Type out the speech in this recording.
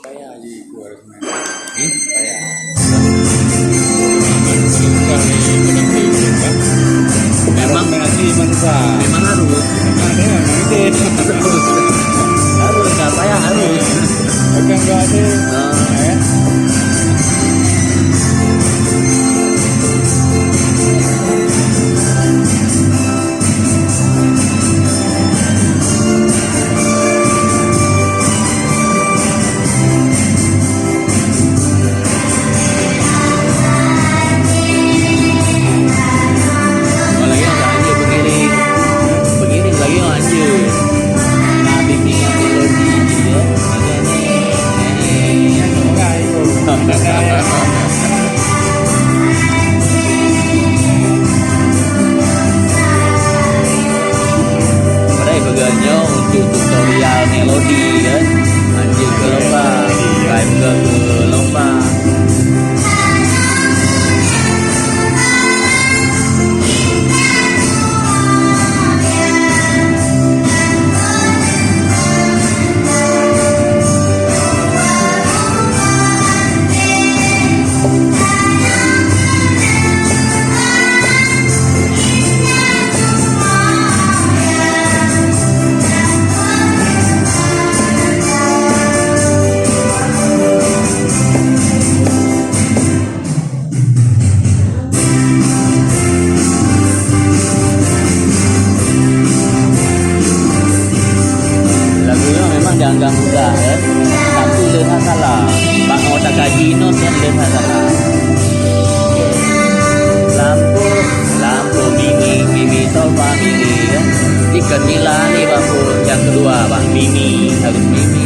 Kayak di gua harus main. Kayak Susah nih, kadang tidur kan. memang Nanti manfaat. memang harus Ada yang nanti. harus nggak payah harus. Oke enggak ada. Nah, Ya. lagi yang anjir begiring lagi yang anjir. Nah, bimbingan melodi ya. Enggak itu. Padahal bagiannya untuk tutorial melodi kan. Anjir ke lomba, live ke lomba. Lagunya memang dianggap mudah ya. Satu lihat salah. Bang Otak kaji not kan lihat salah. Lampu, lampu mimi topa mimi ya. Ikan nila nih bang yang kedua bang mimi harus mimi.